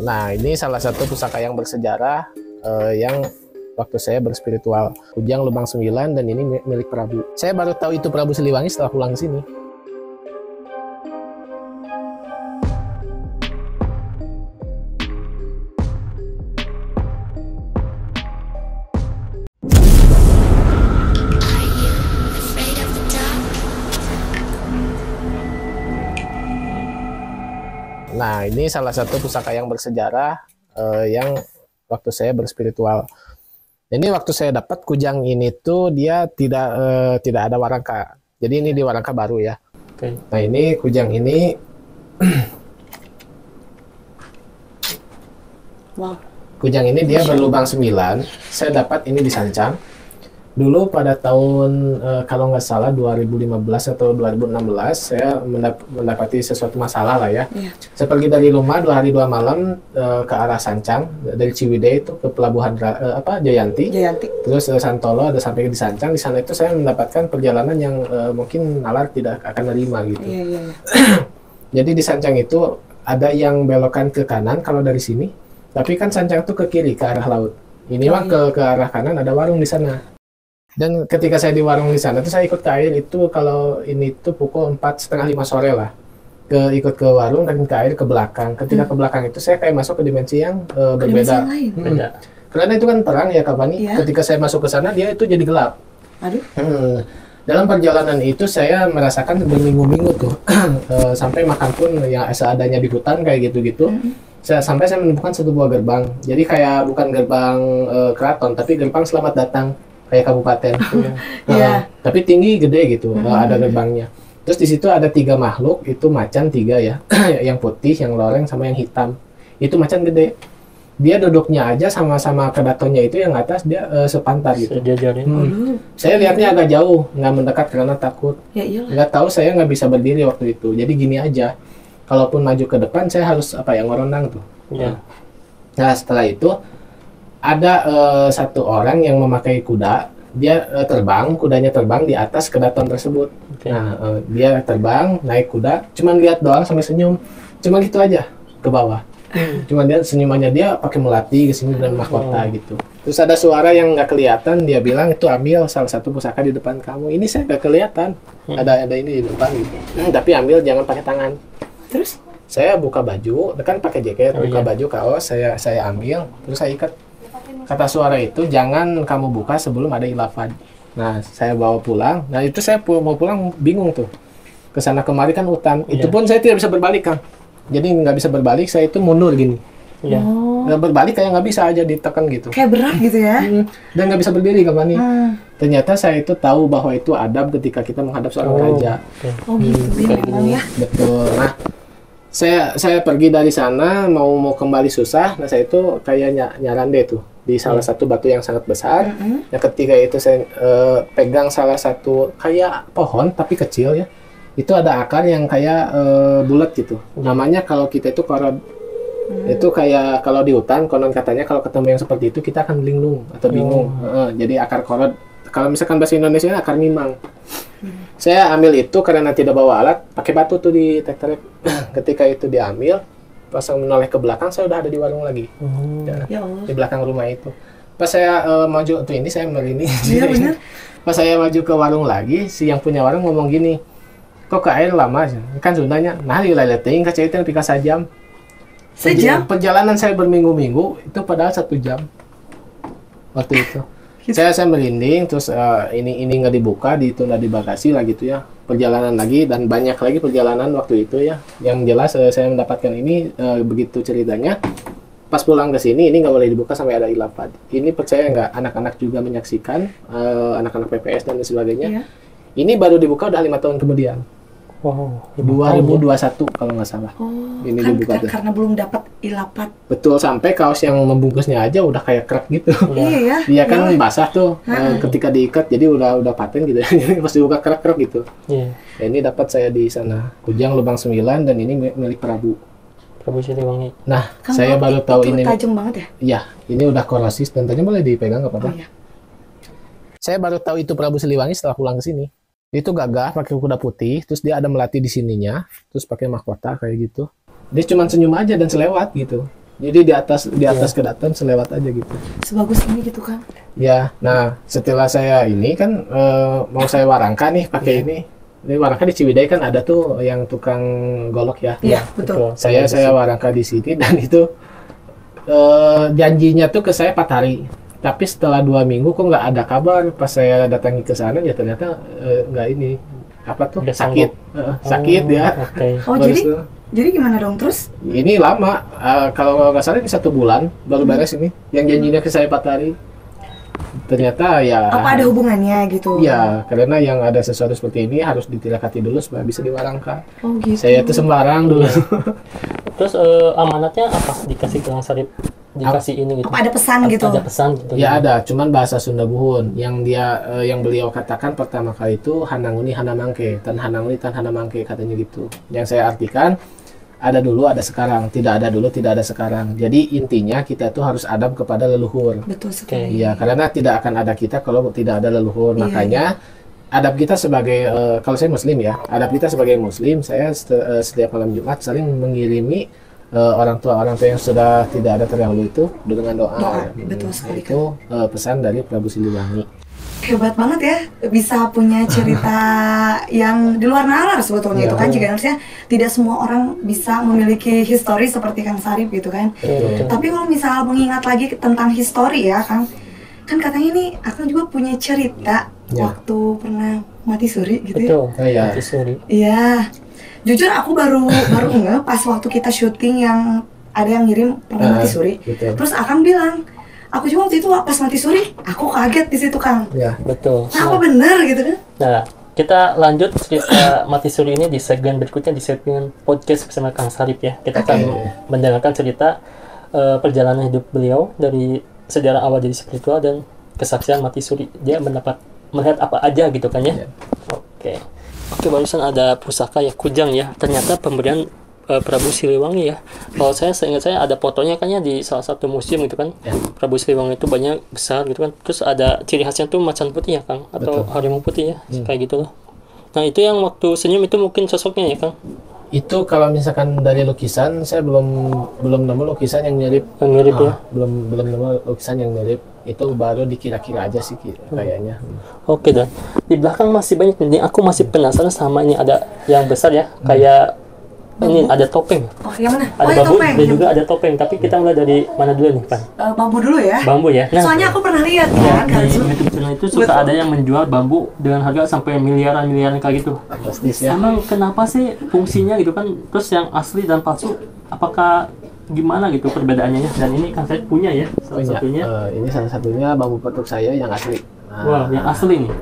Nah, ini salah satu pusaka yang bersejarah yang waktu saya berspiritual. Kujang Lubang 9 dan ini milik Prabu. Saya baru tahu itu Prabu Siliwangi setelah pulang ke sini. Nah, ini salah satu pusaka yang bersejarah yang waktu saya berspiritual. Ini waktu saya dapat kujang ini tuh dia tidak ada warangka. Jadi ini di warangka baru ya. Oke. Nah, ini kujang ini Wow. kujang ini dia berlubang 9. Saya dapat ini di Sancang. Dulu pada tahun kalau nggak salah 2015 atau 2016 saya mendapati sesuatu masalah lah ya. Iya. Saya pergi dari rumah 2 hari 2 malam ke arah Sancang, dari Ciwidey itu ke pelabuhan Jayanti. Terus Santolo ada sampai di Sancang. Di sana itu saya mendapatkan perjalanan yang mungkin nalar tidak akan nerima gitu. Iya. Jadi di Sancang itu ada yang belokan ke kanan kalau dari sini, tapi kan Sancang itu ke kiri ke arah laut. Ini mah ke arah kanan ada warung di sana. Dan ketika saya di warung di sana tuh saya ikut ke air itu kalau ini tuh pukul 4:30-5 sore lah. Ikut ke warung dan ke air ke belakang. Ketika ke belakang itu saya kayak masuk ke dimensi yang berbeda. Beda. Karena itu kan terang ya Kak Fani. Iya. Ketika saya masuk ke sana dia itu jadi gelap. Aduh. Dalam perjalanan itu saya merasakan berminggu-minggu tuh sampai makan pun yang seadanya di hutan kayak gitu-gitu. Sampai saya menemukan satu buah gerbang. Jadi kayak bukan gerbang keraton tapi gerbang selamat datang. Kayak kabupaten, Iya. tapi tinggi gede gitu, ada gerbangnya. Terus di situ ada 3 makhluk, itu macan 3 ya, yang putih, yang loreng, sama yang hitam. Itu macan gede. Dia duduknya aja sama-sama kedatonnya itu yang atas dia sepantar gitu. Sejajarin. Saya lihatnya agak jauh, nggak mendekat karena takut. Ya iyalah. Nggak tahu saya nggak bisa berdiri waktu itu. Jadi gini aja, kalaupun maju ke depan saya harus ngorondang tuh. Iya. Nah setelah itu ada satu orang yang memakai kuda, dia kudanya terbang di atas kedaton tersebut. Oke. Nah, dia terbang, naik kuda, cuman lihat doang sampai senyum, cuma gitu aja ke bawah. Cuma dia senyumannya dia pakai melati ke sini dan mahkota gitu. Terus ada suara yang nggak kelihatan, dia bilang itu ambil salah satu pusaka di depan kamu. Ini saya nggak kelihatan, ada ini di depan gitu. Tapi ambil jangan pakai tangan. Terus? Saya buka baju, kan pakai jaket, buka iya. baju kaos, saya ambil, terus saya ikat. Kata suara itu jangan kamu buka sebelum ada ilafad. Nah saya bawa pulang. Nah itu saya mau pulang bingung tuh. Kesana kemari kan hutan. Itu pun saya tidak bisa berbalik Kang. Jadi nggak bisa berbalik. Saya itu mundur gini. Iya. Nggak berbalik kayak nggak bisa aja ditekan gitu. Kayak berat gitu ya. Dan nggak bisa berdiri Kang Fani. Ternyata saya itu tahu bahwa itu adab ketika kita menghadap seorang raja. Oh gitu ya memang ya. Betul. Nah saya pergi dari sana mau kembali susah. Nah saya itu kayak nyarande tuh di salah satu batu yang sangat besar. Nah ketika itu saya pegang salah satu kayak pohon tapi kecil ya, itu ada akar yang kayak bulat gitu. Namanya kalau kita itu korod. Itu kayak kalau di hutan konon katanya kalau ketemu yang seperti itu kita akan linglung atau bingung. Jadi akar korod. Kalau misalkan bahasa Indonesia akar mimang. Saya ambil itu karena tidak bawa alat, pakai batu tuh di tek-tek. Ketika itu diambil, pas menoleh ke belakang saya udah ada di warung lagi. Ya Allah. Di belakang rumah itu. Pas saya maju tuh ini saya merinding. Iya benar. Pas saya maju ke warung lagi, si yang punya warung ngomong gini, kok ke air lama? Kan Sundanya, nah lila teuing ka cai teh pika sajam. Sejam? Perjalanan saya berminggu-minggu itu padahal 1 jam. Waktu itu. Saya merinding, terus ini nggak dibuka, ditunda di bagasi lah gitu ya. Perjalanan lagi dan banyak lagi perjalanan waktu itu ya. Yang jelas saya mendapatkan ini begitu ceritanya. Pas pulang ke sini ini nggak boleh dibuka sampai ada ilafad. Ini percaya nggak? Anak-anak juga menyaksikan, anak-anak PPS dan sebagainya. Iya. Ini baru dibuka udah 5 tahun kemudian. Wow. 2021 kalau nggak salah. Ini Kan dibuka tuh. karena belum dapat ilafat. Betul, sampai kaos yang membungkusnya aja udah kayak krek gitu. Iya ya. Iya kan basah tuh ketika diikat jadi udah paten gitu. Jadi pas dibuka krek-krek gitu. Iya. Ya, ini dapat saya di sana. Kujang Lubang 9 dan ini milik Prabu. Prabu Siliwangi. Nah, Kan saya baru tahu ini. tajam banget ya. Iya, ini udah korosis dan tadi boleh dipegang nggak apa-apa. Oh iya. Saya baru tahu itu Prabu Siliwangi setelah pulang ke sini. Itu gagah pakai kuda putih, terus dia ada melati di sininya, terus pakai mahkota kayak gitu. Dia cuma senyum aja dan selewat gitu. Jadi di atas kedaton selewat aja gitu. Sebagus ini gitu kan. Ya, nah setelah saya ini kan mau saya warangkan nih pakai ini. Ini warangka di Ciwidey kan ada tuh yang tukang golok ya. Iya, betul. Saya warangka di sini dan itu janjinya tuh ke saya 4 hari. Tapi setelah 2 minggu kok nggak ada kabar. Pas saya datangi ke sana ya ternyata nggak ini apa tuh Udah sakit. Sakit ya. Oke. Oh, jadi gimana dong terus? Ini lama, kalau nggak salah ini 1 bulan baru beres ini. Yang janjinya ke saya 4 hari. Ternyata ya. Apa ada hubungannya gitu? Iya, karena yang ada sesuatu seperti ini harus ditilakati dulu supaya bisa diwarangkan. Oh gitu. Saya itu sembarang dulu. Terus amanatnya apa dikasih Kang Sarip? Dikasih ini gitu. Apa ada pesan gitu? Ada pesan gitu. Ya ada, cuman bahasa Sunda Buhun. Yang beliau katakan pertama kali itu hananguni hanamangke, tan hananguni tan hanamangke katanya gitu. Yang saya artikan ada dulu, ada sekarang. Tidak ada dulu, tidak ada sekarang. Jadi intinya kita itu harus adab kepada leluhur. Betul sekali. Iya, karena tidak akan ada kita kalau tidak ada leluhur. Iya, Makanya adab kita sebagai kalau saya Muslim ya, adab kita sebagai Muslim, saya setiap malam Jumat sering mengirimi orang tua yang sudah tidak ada terdahulu itu dengan doa. Betul sekali. Itu pesan dari Prabu Siliwangi. Hebat banget ya, bisa punya cerita yang di luar nalar sebetulnya itu kan, juga harusnya tidak semua orang bisa memiliki histori seperti Kang Sarip gitu kan. Tapi kalau misal mengingat lagi tentang histori ya Kang, kan katanya nih Akang juga punya cerita waktu pernah mati suri gitu ya. Betul, mati suri. Iya, jujur aku baru nge pas waktu kita syuting yang ada yang ngirim pernah mati suri. Terus Akang bilang, aku juga waktu itu pas mati suri, aku kaget di situ Kang. Ya, betul. Nah, apa bener gitu kan? Nah, kita lanjut cerita mati suri ini di segmen berikutnya, di segmen podcast bersama Kang Sarip ya. Kita akan mendengarkan cerita perjalanan hidup beliau dari sejarah awal jadi spiritual dan kesaksian mati suri. Dia melihat apa aja gitu kan ya. Oke, barusan ada pusaka ya, kujang ya. Ternyata pemberian Prabu Siliwangi ya. Kalau seingat saya ada fotonya kan ya di salah satu museum gitu kan. Prabu Siliwangi itu banyak besar gitu kan. Terus ada ciri khasnya tuh macan putih ya Kang, atau harimau putih ya, kayak gitu loh. Nah itu yang waktu senyum itu mungkin sosoknya ya Kang. Itu kalau misalkan dari lukisan saya belum nemu lukisan yang mirip. Yang mirip ya. Belum nemu lukisan yang mirip. Itu baru dikira-kira aja sih kayaknya. Oke dan di belakang masih banyak nih. Aku masih penasaran sama ini, ada yang besar ya, kayak ini ada topeng. Oh, yang mana? Ada bambu topeng. dan juga ada topeng. Tapi kita mulai dari mana dulu nih, Pan? Bambu dulu ya. Bambu ya. Nah, soalnya aku pernah lihat ya, kan. di YouTube channel itu suka ada yang menjual bambu dengan harga sampai miliaran kayak gitu. Fantastis ya. Emang kenapa sih fungsinya gitu kan? Terus yang asli dan palsu, apakah gimana gitu perbedaannya ya? Dan ini kan saya punya ya, salah satunya. Ini salah satunya bambu petuk saya yang asli. Wah, yang asli nih.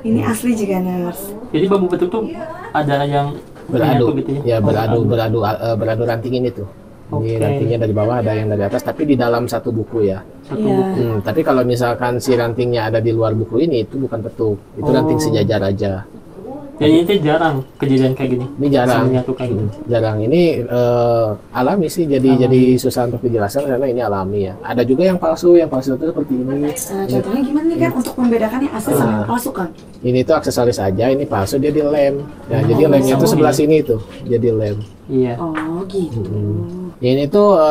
Ini asli juga Ners. Jadi bambu petuk tuh ada yang beradu gitu ya, beradu ranting ini tuh. Ini rantingnya dari bawah, ada yang dari atas, tapi di dalam satu buku ya. Buku. Tapi kalau misalkan si rantingnya ada di luar buku ini, itu bukan petuk, itu ranting sejajar aja. Dan ini jarang kejadian kayak gini. Ini jarang. Kayak gini. Jarang. Ini alami sih, jadi susah untuk dijelaskan karena ini alami ya. Ada juga yang palsu itu seperti ini. Contohnya gimana nih kan untuk membedakan yang asli sama yang palsu kan? Ini tuh aksesoris aja, ini palsu dia di lem. Nah, jadi lemnya tuh sebelah sini tuh, jadi lem. Iya. Oh gitu. Ini tuh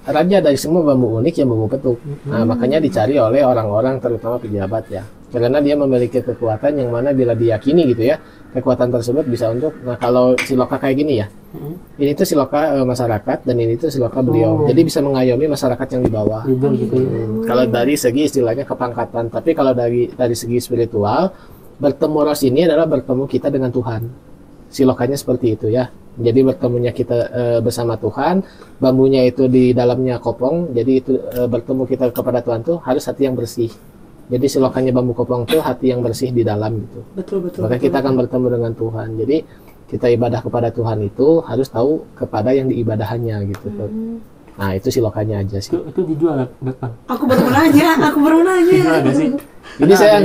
raja dari semua bambu unik yang bambu petuk. Nah, makanya dicari oleh orang-orang terutama pejabat ya. Karena dia memiliki kekuatan yang mana bila diyakini gitu ya, kekuatan tersebut bisa untuk, nah kalau siloka kayak gini ya, ini tuh siloka masyarakat dan ini tuh siloka beliau. Jadi bisa mengayomi masyarakat yang di bawah. Kalau dari segi istilahnya kepangkatan, tapi kalau dari segi spiritual, bertemu ros ini adalah bertemu kita dengan Tuhan. Silokanya seperti itu ya. Jadi bertemunya kita bersama Tuhan, bambunya itu di dalamnya kopong. Jadi itu bertemu kita kepada Tuhan tuh harus hati yang bersih. Jadi silokannya bambu kopong tuh hati yang bersih di dalam gitu. Betul. Maka kita akan bertemu dengan Tuhan. Jadi kita ibadah kepada Tuhan itu harus tahu kepada yang diibadahannya gitu. Nah itu silokannya aja sih. Itu dijual berapa? Aku baru nanya. Jadi saya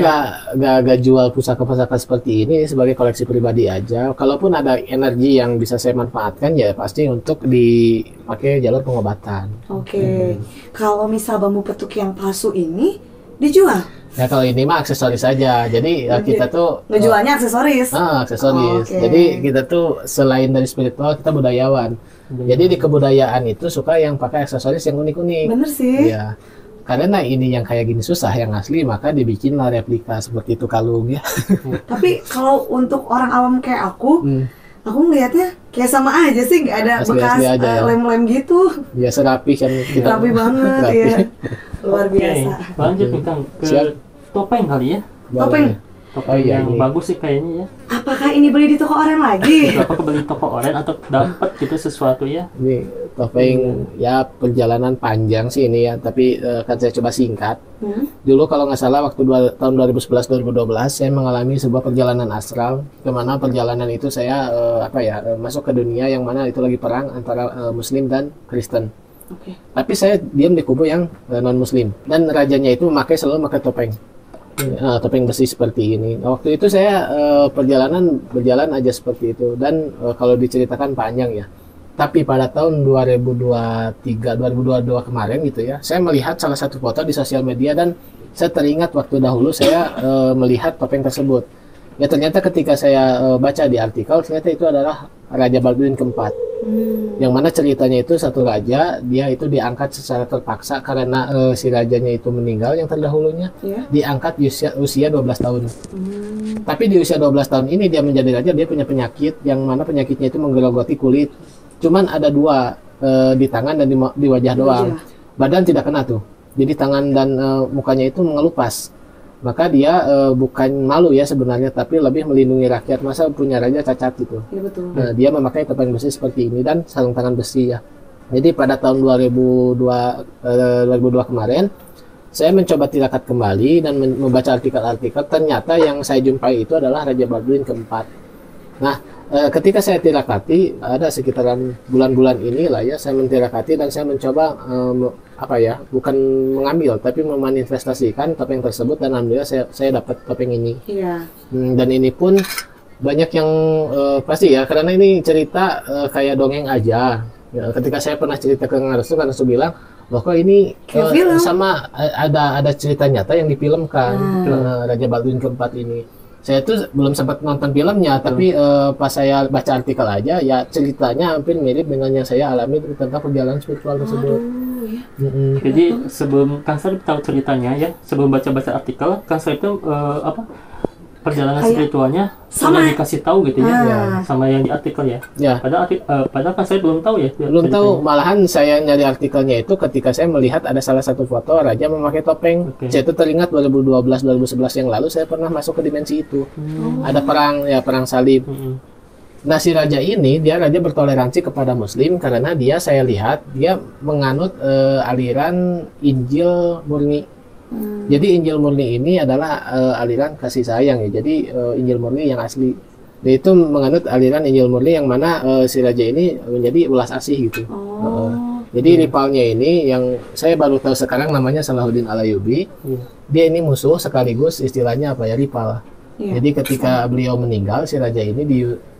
nggak jual pusaka-pusaka seperti ini sebagai koleksi pribadi aja. Kalaupun ada energi yang bisa saya manfaatkan ya pasti untuk dipakai jalur pengobatan. Oke. Kalau misal bambu petuk yang palsu ini dijual? Ya kalau ini mah aksesoris saja. Jadi kita tuh ngejualnya aksesoris. aksesoris. Jadi kita tuh selain dari spiritual kita budayawan. Jadi di kebudayaan itu suka yang pakai aksesoris yang unik-unik. Bener sih. Ya. Karena ini yang kayak gini susah, yang asli, maka dibikinlah replika seperti itu kalung ya. Tapi kalau untuk orang awam kayak aku ngelihatnya kayak sama aja sih, nggak ada Asli-asli bekas aja ya. lem-lem gitu. Ya serapi kan kita. Rapi banget Rapi. ya. Luar biasa. Lanjut nih Kang ke Siap. topeng kali ya. Topeng. Topeng iya, yang ini. bagus sih kayaknya ya. Apakah ini beli di toko oren lagi? Apakah beli toko oren atau dapat gitu sesuatu ya? Ini topeng ya perjalanan panjang sih ini ya, tapi kan saya coba singkat. Dulu kalau nggak salah waktu tahun 2011-2012 saya mengalami sebuah perjalanan astral, kemana perjalanan itu saya masuk ke dunia yang mana itu lagi perang antara Muslim dan Kristen. Oke. Tapi saya diam di kubu yang non Muslim dan rajanya itu selalu pakai topeng. Topeng besi seperti ini. Nah, waktu itu saya perjalanan berjalan aja seperti itu dan kalau diceritakan panjang ya. Tapi pada tahun 2022 kemarin gitu ya, saya melihat salah satu foto di sosial media dan saya teringat waktu dahulu saya melihat topeng tersebut. Ya ternyata ketika saya baca di artikel, ternyata itu adalah Raja Balduin keempat. Yang mana ceritanya itu satu raja, dia itu diangkat secara terpaksa karena si rajanya itu meninggal yang terdahulunya, diangkat usia 12 tahun. Tapi di usia 12 tahun ini dia menjadi raja, dia punya penyakit yang mana penyakitnya itu menggerogoti kulit. Cuman ada 2 di tangan dan di wajah doang. Badan tidak kena tuh. Jadi tangan dan mukanya itu mengelupas. Maka dia bukan malu ya sebenarnya, tapi lebih melindungi rakyat. Masa punya raja cacat gitu. Iya betul. Nah, dia memakai topeng besi seperti ini dan sarung tangan besi ya. Jadi pada tahun 2002 kemarin saya mencoba tirakat kembali dan membaca artikel-artikel. Ternyata yang saya jumpai itu adalah Raja Balduin keempat. Nah, ketika saya tirakati ada sekitaran bulan-bulan inilah ya, saya mentirakati dan saya mencoba bukan mengambil tapi memanifestasikan topeng tersebut dan alhamdulillah saya dapat topeng ini. Iya. Dan ini pun banyak yang pasti ya, karena ini cerita kayak dongeng aja. Ya, ketika saya pernah cerita ke Kang Restu bilang, loh kok ini sama ada cerita nyata yang difilmkan Raja Balduin keempat ini. Saya tuh belum sempat nonton filmnya, tapi pas saya baca artikel aja, ya ceritanya hampir mirip dengan yang saya alami tentang perjalanan spiritual tersebut. Jadi sebelum Kang Sarip tahu ceritanya ya, sebelum baca-baca artikel, Kang Sarip itu perjalanan spiritualnya sudah dikasih tahu gitu ya, sama yang di artikel ya. Padahal Kang Sarip belum tahu ya. Belum tahu, malahan saya nyari artikelnya itu ketika saya melihat ada salah satu foto raja memakai topeng. Saya itu teringat 2012-2011 yang lalu saya pernah masuk ke dimensi itu. Ada perang salib. Nah si raja ini dia raja bertoleransi kepada Muslim karena saya lihat dia menganut aliran Injil murni. Jadi Injil murni ini adalah aliran kasih sayang ya. Jadi Injil murni yang asli. Dia itu menganut aliran Injil murni yang mana si raja ini menjadi ulas asih gitu. Jadi rivalnya ini yang saya baru tahu sekarang namanya Salahuddin Al-Ayyubi. Dia ini musuh sekaligus istilahnya rival. Jadi ketika beliau meninggal si raja ini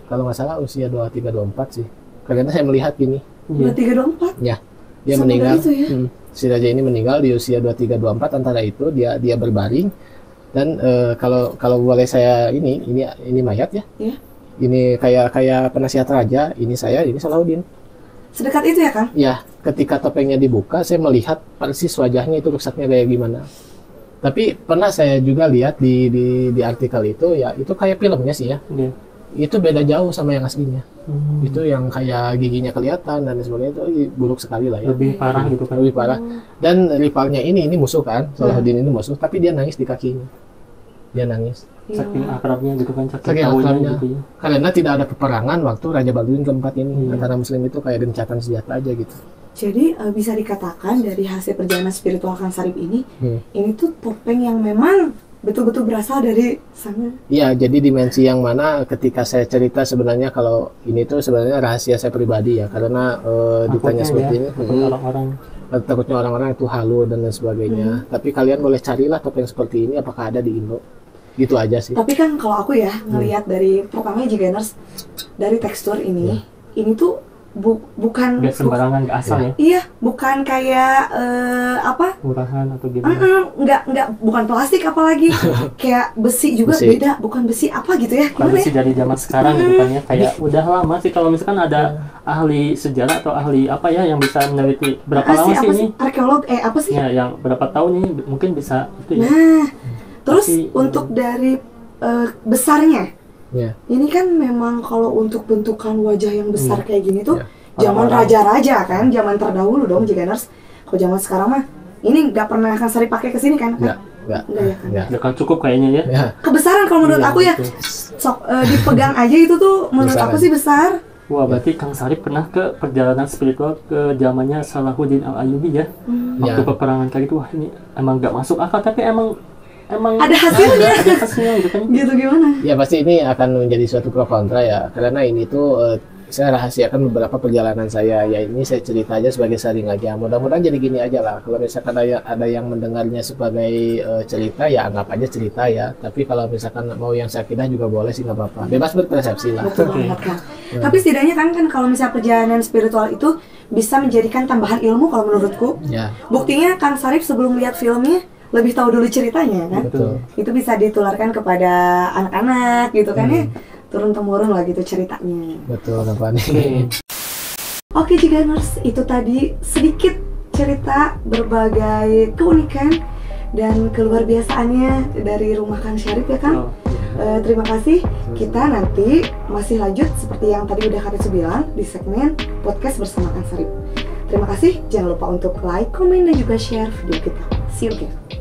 kalau nggak salah usia 23-24 sih. Karena saya melihat gini. 23-24? Ya. Dia sama meninggal. Itu ya? Si raja ini meninggal di usia 23-24, antara itu dia berbaring dan kalau boleh saya ini mayat ya. Ini kayak penasihat raja, ini Salahuddin. Sedekat itu ya, Kang? Ya, ketika topengnya dibuka saya melihat persis wajahnya itu rusaknya kayak gimana. Tapi pernah saya juga lihat di artikel itu ya, itu kayak filmnya sih ya. Itu beda jauh sama yang aslinya. Itu yang kayak giginya kelihatan dan sebagainya, itu buruk sekali lah ya. Lebih parah gitu kan. Lebih parah. Dan rivalnya ini musuh kan, Salahuddin ini musuh, tapi dia nangis di kakinya. Dia nangis. Saking akrabnya gitu kan, saking akrabnya gitu ya. Karena tidak ada peperangan waktu Raja Balduin keempat ini antara Muslim itu kayak gencatan senjata aja gitu. Jadi bisa dikatakan dari hasil perjalanan spiritual Kang Sarip ini tuh topeng yang memang betul-betul berasal dari sana. Iya, jadi dimensi yang mana ketika saya cerita sebenarnya kalau ini tuh sebenarnya rahasia saya pribadi ya, karena ditanya seperti ini, takutnya orang-orang itu halu dan lain sebagainya. Tapi kalian boleh carilah topeng seperti ini, apakah ada di Indo? Gitu aja sih. Tapi kan kalau aku ya ngelihat dari terutama Jigeners dari tekstur ini tuh bukan Gak sembarangan, gak asal ya. Iya, bukan kayak Murahan atau gimana. bukan plastik apalagi. Kayak besi juga beda, bukan besi apa gitu ya. Bukan besi dari zaman sekarang gitu kan ya. Kayak udah lama sih, kalau misalkan ada ahli sejarah atau ahli apa ya yang bisa meneliti berapa lama sih ini. Arkeolog apa sih? Ya, yang berapa tahun ini mungkin bisa itu ya. Nah, terus untuk dari besarnya. Ini kan memang kalau untuk bentukan wajah yang besar kayak gini tuh zaman raja-raja kan, zaman terdahulu dong Jiganers. Kalau zaman sekarang mah ini nggak pernah Kang Sarip pakai kesini kan? Nggak ya kan? Udah kan cukup kayaknya ya. Kebesaran kalau menurut aku ya, sok dipegang aja itu tuh menurut aku sih besar. Wah, berarti Kang Sarip pernah ke perjalanan spiritual ke zamannya Salahuddin Al-Ayyubi ya. Waktu peperangan kayak gitu, wah ini emang nggak masuk akal, tapi emang ada hasilnya. Ada hasilnya gitu kan. Gitu gimana? Ya pasti ini akan menjadi suatu pro kontra ya, karena ini tuh saya rahasiakan beberapa perjalanan saya. Ya ini saya cerita aja sebagai sharing aja. Mudah-mudahan jadi gini aja lah. Kalau misalkan ada yang mendengarnya sebagai cerita, ya anggap aja cerita ya. Tapi kalau misalkan mau yang sakidah juga boleh sih, nggak apa-apa. Bebas berpersepsi lah. Betul banget kan. Tapi setidaknya kan kalau misalnya perjalanan spiritual itu bisa menjadikan tambahan ilmu kalau menurutku. Buktinya Kang Sarip sebelum lihat filmnya lebih tahu dulu ceritanya kan. Betul. Itu bisa ditularkan kepada anak-anak gitu kan ya. Turun-temurun lah gitu ceritanya. Betul, Fani. Oke Jiganers, itu tadi sedikit cerita berbagai keunikan dan keluar biasaannya dari rumah Kang Sarip ya Kang. Terima kasih. Kita nanti masih lanjut seperti yang tadi udah Kak bilang di segmen podcast bersama Kang Sarip. Terima kasih. Jangan lupa untuk like, komen, dan juga share video kita. See you again.